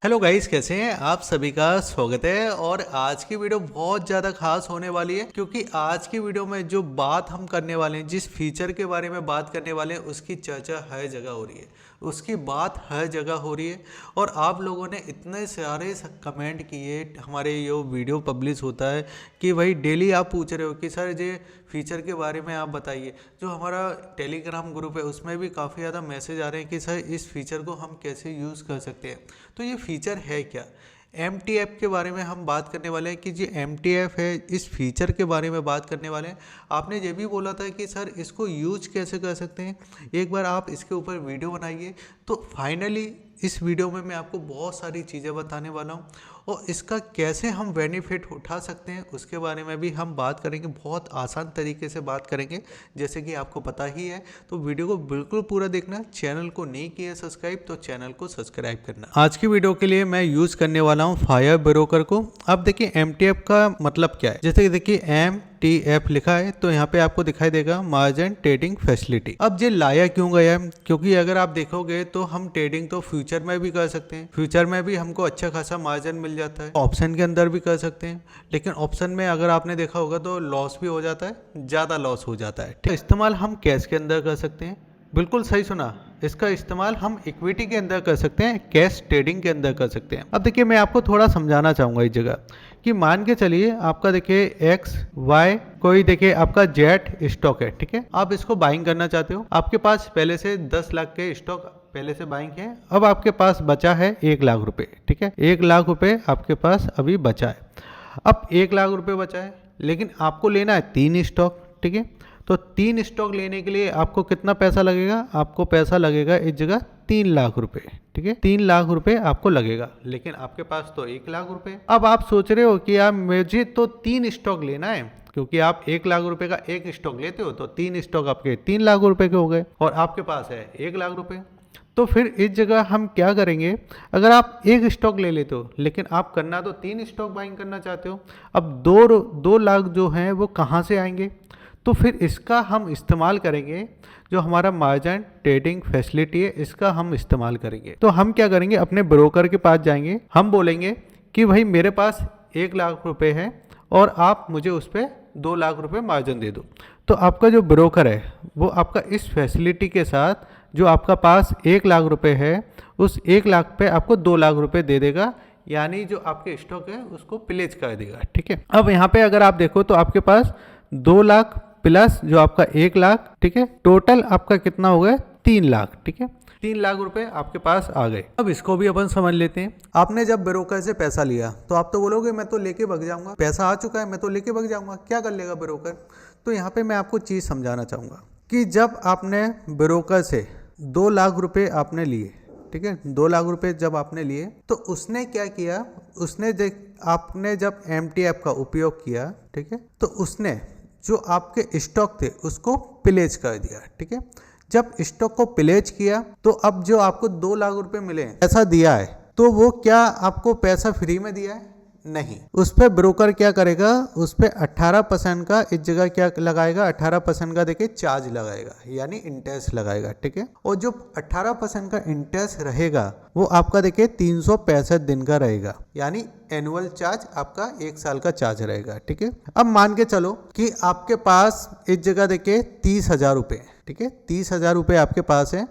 Hello guys, कैसे हैं आप? सभी का स्वागत है। और आज की वीडियो बहुत ज़्यादा खास होने वाली है, क्योंकि आज की वीडियो में जो बात हम करने वाले हैं, जिस फीचर के बारे में बात करने वाले हैं, उसकी चर्चा हर जगह हो रही है, उसकी बात हर जगह हो रही है। और आप लोगों ने इतने सारे कमेंट किए, हमारे ये वीडियो पब्लिश होता है कि भाई डेली आप पूछ रहे हो कि सर ये फीचर के बारे में आप बताइए। जो हमारा टेलीग्राम ग्रुप है उसमें भी काफ़ी ज़्यादा मैसेज आ रहे हैं कि सर इस फीचर को हम कैसे यूज़ कर सकते हैं। तो ये फीचर है क्या? MTF के बारे में हम बात करने वाले हैं कि जो MTF है, इस फीचर के बारे में बात करने वाले हैं। आपने ये भी बोला था कि सर इसको यूज कैसे कर सकते हैं, एक बार आप इसके ऊपर वीडियो बनाइए। तो फाइनली इस वीडियो में मैं आपको बहुत सारी चीज़ें बताने वाला हूँ, और इसका कैसे हम बेनिफिट उठा सकते हैं उसके बारे में भी हम बात करेंगे। बहुत आसान तरीके से बात करेंगे, जैसे कि आपको पता ही है। तो वीडियो को बिल्कुल पूरा देखना। चैनल को नहीं किया सब्सक्राइब तो चैनल को सब्सक्राइब करना। आज की वीडियो के लिए मैं यूज़ करने वाला हूँ फायर ब्रोकर को। अब देखिए MTF का मतलब क्या है। जैसे कि देखिए MTF लिखा है तो यहाँ पे आपको दिखाई देगा मार्जिन ट्रेडिंग फैसिलिटी। अब ये लाया क्यों गया है? क्योंकि अगर आप देखोगे तो हम ट्रेडिंग तो फ्यूचर में भी कर सकते हैं, फ्यूचर में भी हमको अच्छा खासा मार्जिन मिल जाता है। ऑप्शन के अंदर भी कर सकते हैं, लेकिन ऑप्शन में अगर आपने देखा होगा तो लॉस भी हो जाता है, ज़्यादा लॉस हो जाता है। ठीक, इस्तेमाल हम कैश के अंदर कर सकते हैं। बिल्कुल सही सुना, इसका इस्तेमाल हम इक्विटी के अंदर कर सकते हैं, कैश ट्रेडिंग के अंदर कर सकते हैं। अब देखिए मैं आपको थोड़ा समझाना चाहूँगा इस जगह कि मान के चलिए आपका देखिए एक्स वाई कोई देखिए आपका जेट स्टॉक है, ठीक है। आप इसको बाइंग करना चाहते हो, आपके पास पहले से 10 लाख के स्टॉक पहले से बाइंग है। अब आपके पास बचा है 1 लाख रुपए, ठीक है। 1 लाख रुपए आपके पास अभी बचा है। अब 1 लाख रुपए बचा है, लेकिन आपको लेना है 3 स्टॉक, ठीक है। तो 3 स्टॉक लेने के लिए आपको कितना पैसा लगेगा? आपको पैसा लगेगा इस जगह 3 लाख रुपए, ठीक है। 3 लाख रुपए आपको लगेगा, लेकिन आपके पास तो 1 लाख रुपए। अब आप सोच रहे हो कि यार मुझे तो 3 स्टॉक लेना है, क्योंकि आप 1 लाख रुपए का एक स्टॉक लेते हो तो 3 स्टॉक आपके 3 लाख रुपए के हो गए, और आपके पास है 1 लाख रुपए। तो फिर इस जगह हम क्या करेंगे? अगर आप एक स्टॉक ले लेते हो, लेकिन आप करना तो 3 स्टॉक बाइंग करना चाहते हो, अब 2 लाख जो हैं वो कहाँ से आएंगे? तो फिर इसका हम इस्तेमाल करेंगे, जो हमारा मार्जिन ट्रेडिंग फैसिलिटी है इसका हम इस्तेमाल करेंगे। तो हम क्या करेंगे? अपने ब्रोकर के पास जाएंगे, हम बोलेंगे कि भाई मेरे पास 1 लाख रुपए है और आप मुझे उस पर 2 लाख रुपए मार्जिन दे दो। तो आपका जो ब्रोकर है वो आपका इस फैसिलिटी के साथ जो आपका पास 1 लाख रुपए है, उस 1 लाख पे आपको 2 लाख रुपए दे देगा, यानी जो आपके स्टॉक है उसको प्लेज कर देगा, ठीक है। अब यहाँ पे अगर आप देखो तो आपके पास 2 लाख प्लस जो आपका 1 लाख, ठीक है, टोटल आपका कितना हो गया? 3 लाख, ठीक है। 3 लाख रुपए आपके पास आ गए। अब इसको भी अपन समझ लेते हैं। आपने जब ब्रोकर से पैसा लिया तो आप तो बोलोगे मैं तो लेके भाग जाऊंगा, पैसा आ चुका है मैं तो लेके भाग जाऊंगा, क्या कर लेगा ब्रोकर? तो यहाँ पे मैं आपको चीज़ समझाना चाहूँगा कि जब आपने ब्रोकर से 2 लाख रुपए आपने लिए, ठीक है, 2 लाख रुपए जब आपने लिए तो उसने क्या किया? उसने आपने जब MTF का उपयोग किया, ठीक है, तो उसने जो आपके स्टॉक थे उसको प्लेज कर दिया, ठीक है। जब स्टॉक को प्लेज किया तो अब जो आपको 2 लाख रुपए मिले, पैसा दिया है, तो वो क्या आपको पैसा फ्री में दिया है? नहीं। उस पर ब्रोकर क्या करेगा? उस पर 18% का इस जगह क्या लगाएगा? 18% का देखिए चार्ज लगाएगा, यानी इंटरेस्ट लगाएगा, ठीक है। और जो 18% का इंटरेस्ट रहेगा वो आपका देखिए 365 दिन का रहेगा, यानी एनुअल चार्ज आपका 1 साल का चार्ज रहेगा, ठीक है। अब मान के चलो कि आपके पास इस जगह देखिए 30,000 रुपये, ठीक है, 30,000 रुपये आपके पास है,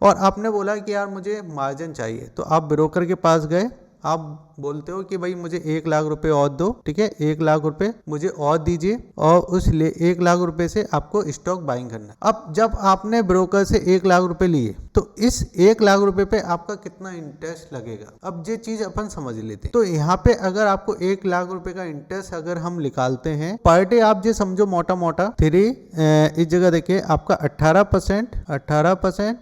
और आपने बोला कि यार मुझे मार्जिन चाहिए। तो आप ब्रोकर के पास गए, आप बोलते हो कि भाई मुझे 1 लाख रुपए और दो, ठीक है, 1 लाख रुपए मुझे और दीजिए, और उस 1 लाख रुपए से आपको स्टॉक बाइंग करना। अब जब आपने ब्रोकर से 1 लाख रुपए लिए तो इस 1 लाख रुपए पे आपका कितना इंटरेस्ट लगेगा? अब ये चीज अपन समझ लेते हैं। तो यहाँ पे अगर आपको 1 लाख रुपए का इंटरेस्ट अगर हम निकालते हैं पर डे, आप ये समझो मोटा मोटा 3 इस जगह देखिए आपका 18%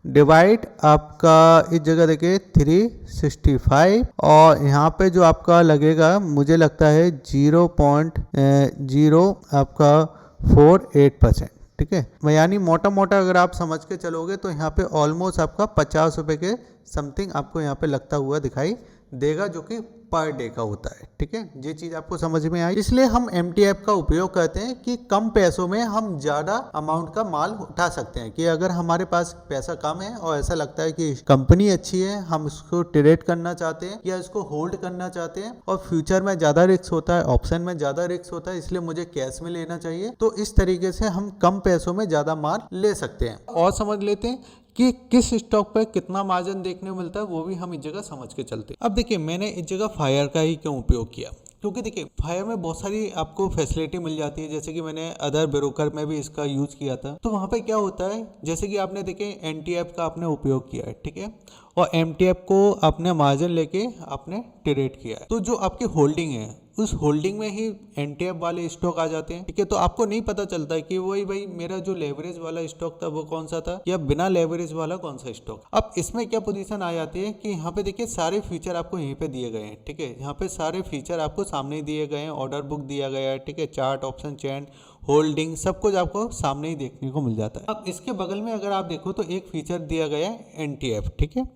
डिवाइड आपका इस जगह देखिए 365, और यहाँ पे जो आपका लगेगा मुझे लगता है 0.0 आपका 48%, ठीक है। यानी मोटा मोटा अगर आप समझ के चलोगे तो यहाँ पे ऑलमोस्ट आपका 50 रुपए के समथिंग आपको यहाँ पे लगता हुआ दिखाई देगा जो कि पर डे का होता है। ठीक है, ये चीज आपको समझ में आई। इसलिए हम MTF का उपयोग करते हैं कि कम पैसों में हम ज्यादा अमाउंट का माल उठा सकते हैं। कि अगर हमारे पास पैसा कम है और ऐसा लगता है कि कंपनी अच्छी है, हम इसको ट्रेड करना चाहते हैं या इसको होल्ड करना चाहते हैं और फ्यूचर में ज्यादा रिस्क होता है, ऑप्शन में ज्यादा रिस्क होता है, इसलिए मुझे कैश में लेना चाहिए, तो इस तरीके से हम कम पैसों में ज्यादा माल ले सकते हैं। और समझ लेते हैं कि किस स्टॉक पर कितना मार्जिन देखने को मिलता है, वो भी हम इस जगह समझ के चलते हैं। अब देखिए मैंने इस जगह फायर का ही क्यों उपयोग किया, क्योंकि देखिए फायर में बहुत सारी आपको फैसिलिटी मिल जाती है। जैसे कि मैंने अदर ब्रोकर में भी इसका यूज किया था, तो वहाँ पे क्या होता है, जैसे कि आपने देखे NTF का आपने उपयोग किया है, ठीक है, और MTF को आपने मार्जिन लेके आपने ट्रेड किया है, तो जो आपकी होल्डिंग है उस होल्डिंग में ही NTF वाले स्टॉक आ जाते हैं। ठीक है, तो आपको नहीं पता चलता है कि वही भाई मेरा जो लेवरेज वाला स्टॉक था वो कौन सा था या बिना लेवरेज वाला कौन सा स्टॉक। अब इसमें क्या पोजीशन आ जाती है कि यहाँ पे देखिए सारे फीचर आपको यहीं पे दिए गए हैं। ठीक है, यहाँ पे सारे फीचर आपको सामने ही दिए गए हैं, ऑर्डर बुक दिया गया है, ठीक है, चार्ट, ऑप्शन चेन, होल्डिंग, सब कुछ आपको सामने ही देखने को मिल जाता है। अब इसके बगल में अगर आप देखो तो एक फीचर दिया गया है NTF। ठीक है,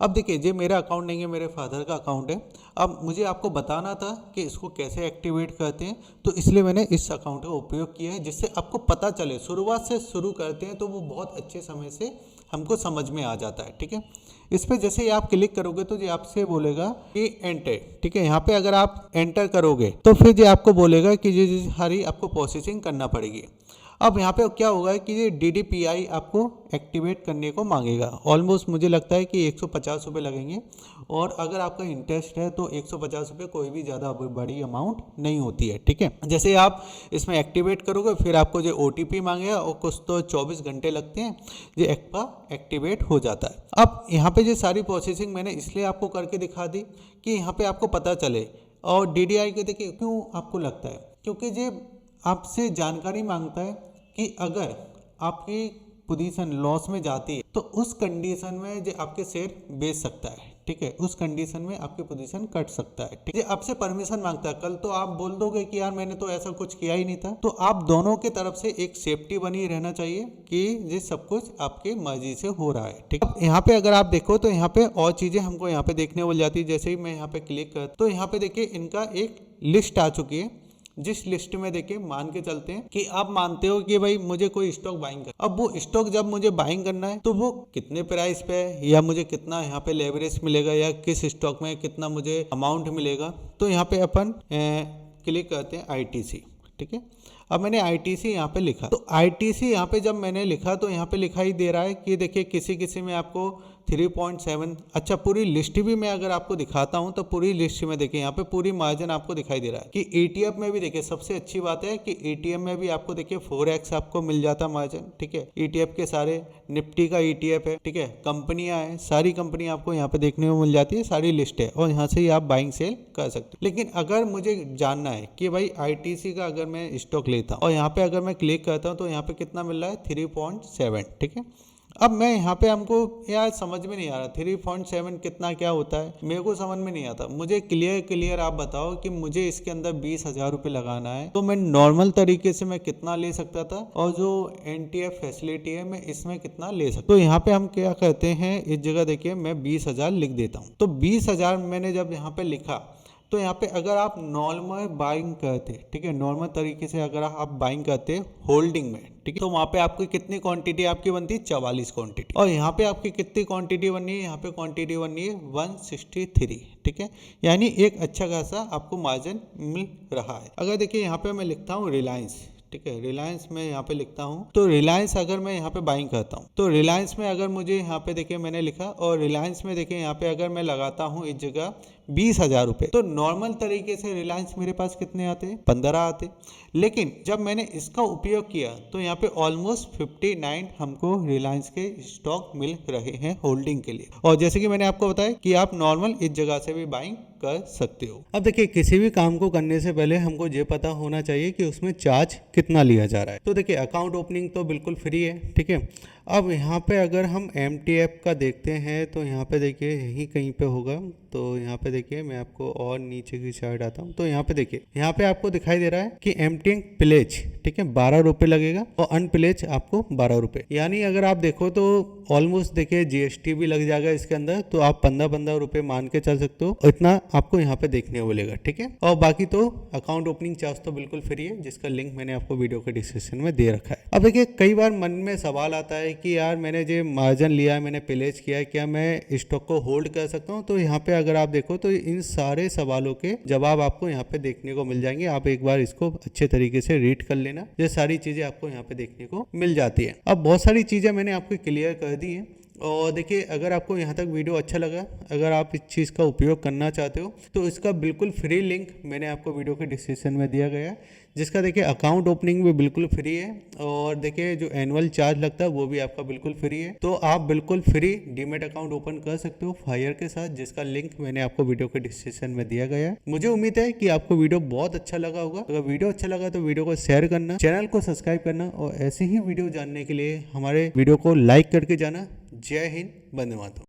अब देखिए ये मेरा अकाउंट नहीं है, मेरे फादर का अकाउंट है। अब मुझे आपको बताना था कि इसको कैसे एक्टिवेट करते हैं, तो इसलिए मैंने इस अकाउंट का उपयोग किया है, जिससे आपको पता चले। शुरुआत से शुरू करते हैं तो वो बहुत अच्छे समय से हमको समझ में आ जाता है। ठीक है, इस पर जैसे ही आप क्लिक करोगे तो ये आपसे बोलेगा कि एंटर। ठीक है, यहाँ पे अगर आप एंटर करोगे तो फिर ये आपको बोलेगा कि ये सारी आपको प्रोसेसिंग करना पड़ेगी। अब यहाँ पे क्या होगा कि ये DDPI आपको एक्टिवेट करने को मांगेगा। ऑलमोस्ट मुझे लगता है कि 150 रुपये लगेंगे, और अगर आपका इंटरेस्ट है तो 150 रुपये कोई भी ज़्यादा बड़ी अमाउंट नहीं होती है। ठीक है, जैसे आप इसमें एक्टिवेट करोगे फिर आपको जो OTP मांगेगा और कुछ तो 24 घंटे लगते हैं, ये एक्टिवेट हो जाता है। अब यहाँ पे जो सारी प्रोसेसिंग मैंने इसलिए आपको करके दिखा दी कि यहाँ पे आपको पता चले। और DDI के देखिए क्यों आपको लगता है, क्योंकि ये आपसे जानकारी मांगता है कि अगर आपकी पोजीशन लॉस में जाती है तो उस कंडीशन में जो आपके शेयर बेच सकता है। ठीक है, उस कंडीशन में आपकी पोजीशन कट सकता है। ठीक है, आपसे परमिशन मांगता है। कल तो आप बोल दोगे कि यार मैंने तो ऐसा कुछ किया ही नहीं था, तो आप दोनों के तरफ से एक सेफ्टी बनी रहना चाहिए कि ये सब कुछ आपके मर्जी से हो रहा है। ठीक है, यहाँ पे अगर आप देखो तो यहाँ पे और चीजें हमको यहाँ पे देखने को मिल जाती है। जैसे ही मैं यहाँ पे क्लिक करता तो यहाँ पे देखिए इनका एक लिस्ट आ चुकी है, जिस लिस्ट में देखिए मान के चलते हैं कि आप मानते हो कि भाई मुझे कोई स्टॉक बाइंग कर, अब वो स्टॉक जब मुझे बाइंग करना है तो वो कितने प्राइस पे है या मुझे कितना यहाँ पे लेवरेज मिलेगा या किस स्टॉक में कितना मुझे अमाउंट मिलेगा, तो यहाँ पे अपन क्लिक करते हैं ITC। ठीक है, अब मैंने ITC यहाँ पे लिखा, तो ITC यहाँ पे जब मैंने लिखा तो यहाँ पे लिखा ही दे रहा है कि देखिए किसी किसी में आपको 3.7। अच्छा, पूरी लिस्ट भी मैं अगर आपको दिखाता हूँ तो पूरी लिस्ट में देखिए यहाँ पे पूरी मार्जिन आपको दिखाई दे रहा है कि ETF में भी देखिए सबसे अच्छी बात है कि ETF में भी आपको देखिए 4x आपको मिल जाता मार्जिन। ठीक है, ETF के सारे, निफ्टी का ETF है। ठीक है, कंपनियां हैं, सारी कंपनी आपको यहाँ पे देखने को मिल जाती है, सारी लिस्ट है और यहाँ से ही आप बाइंग सेल कर सकते हैं। लेकिन अगर मुझे जानना है कि भाई ITC का अगर मैं स्टॉक लेता हूँ और यहाँ पे अगर मैं क्लिक करता हूँ तो यहाँ पे कितना मिल रहा है 3.7। ठीक है, अब मैं यहाँ पे हमको यार समझ में नहीं आ रहा 3.7 कितना क्या होता है, मेरे को समझ में नहीं आता। मुझे क्लियर आप बताओ कि मुझे इसके अंदर 20,000 रुपये लगाना है तो मैं नॉर्मल तरीके से मैं कितना ले सकता था, और जो NTF फैसिलिटी है मैं इसमें कितना ले सकता। तो यहाँ पे हम क्या कहते हैं, इस जगह देखिए मैं 20,000 लिख देता हूँ। तो 20,000 मैंने जब यहाँ पे लिखा तो यहाँ पे अगर आप नॉर्मल बाइंग करते, ठीक है, नॉर्मल तरीके से अगर आप बाइंग करते होल्डिंग में, ठीक है, तो वहाँ पे आपकी कितनी क्वांटिटी आपकी बनती है 44 क्वांटिटी, और यहाँ पे आपकी कितनी क्वांटिटी बननी है, यहाँ पे क्वांटिटी बननी है 163। ठीक है, यानी एक अच्छा खासा आपको मार्जिन मिल रहा है। अगर देखिए यहाँ पे मैं लिखता हूँ रिलायंस, ठीक है, रिलायंस में यहाँ पे लिखता हूँ, तो रिलायंस अगर मैं यहाँ पे बाइंग करता हूँ तो रिलायंस में अगर मुझे यहाँ पे देखिए मैंने लिखा, और रिलायंस में देखिए यहाँ पे अगर मैं लगाता हूँ इस जगह 20,000 रुपये, तो नॉर्मल तरीके से रिलायंस मेरे पास कितने आते हैं, 15 आते। लेकिन जब मैंने इसका उपयोग किया तो यहाँ पे ऑलमोस्ट 59 हमको रिलायंस के स्टॉक मिल रहे हैं होल्डिंग के लिए। और जैसे कि मैंने आपको बताया कि आप नॉर्मल इस जगह से भी बाइंग कर सकते हो। अब देखिए किसी भी काम को करने से पहले हमको ये पता होना चाहिए कि उसमें चार्ज कितना लिया जा रहा है। तो देखिए अकाउंट ओपनिंग तो बिल्कुल फ्री है। ठीक है, अब यहाँ पे अगर हम MTF का देखते हैं तो यहाँ पे देखिए यहीं कहीं पे होगा। तो यहाँ पे देखिए मैं आपको और नीचे की साइड आता हूँ, तो यहाँ पे देखिए यहाँ पे आपको दिखाई दे रहा है कि MTN प्लेज, ठीक है, 12 रुपये लगेगा और अनप्लेज आपको 12 रुपये। यानी अगर आप देखो तो ऑलमोस्ट देखिए GST भी लग जाएगा इसके अंदर, तो आप 15-15 रुपये मान के चल सकते हो, इतना आपको यहाँ पे देखने को मिलेगा, ठीक है। और बाकी तो अकाउंट ओपनिंग चार्ज तो बिल्कुल फ्री है, जिसका लिंक मैंने आपको वीडियो के डिस्क्रिप्शन में दे रखा है। अब देखिए कई बार मन में सवाल आता है कि यार मैंने जो मार्जिन लिया है, मैंने प्लेज किया है, क्या मैं स्टॉक को होल्ड कर सकता हूँ? तो यहाँ पे अगर आप देखो तो इन सारे सवालों के जवाब आपको यहाँ पे देखने को मिल जाएंगे। आप एक बार इसको अच्छे तरीके से रीड कर लेना, ये सारी चीजें आपको यहाँ पे देखने को मिल जाती है। अब बहुत सारी चीजें मैंने आपको क्लियर कर दी है। और देखिए अगर आपको यहाँ तक वीडियो अच्छा लगा, अगर आप इस चीज़ का उपयोग करना चाहते हो तो इसका बिल्कुल फ्री लिंक मैंने आपको वीडियो के डिस्क्रिप्शन में दिया गया है, जिसका देखिए अकाउंट ओपनिंग भी बिल्कुल फ्री है और देखिए जो एनुअल चार्ज लगता है वो भी आपका बिल्कुल फ्री है। तो आप बिल्कुल फ्री डीमेट अकाउंट ओपन कर सकते हो फायर के साथ, जिसका लिंक मैंने आपको वीडियो के डिस्क्रिप्शन में दिया गया है। मुझे उम्मीद है कि आपको वीडियो बहुत अच्छा लगा होगा। अगर वीडियो अच्छा लगा तो वीडियो को शेयर करना, चैनल को सब्सक्राइब करना और ऐसे ही वीडियो जानने के लिए हमारे वीडियो को लाइक करके जाना। जय हिंद, वंदे मातरम।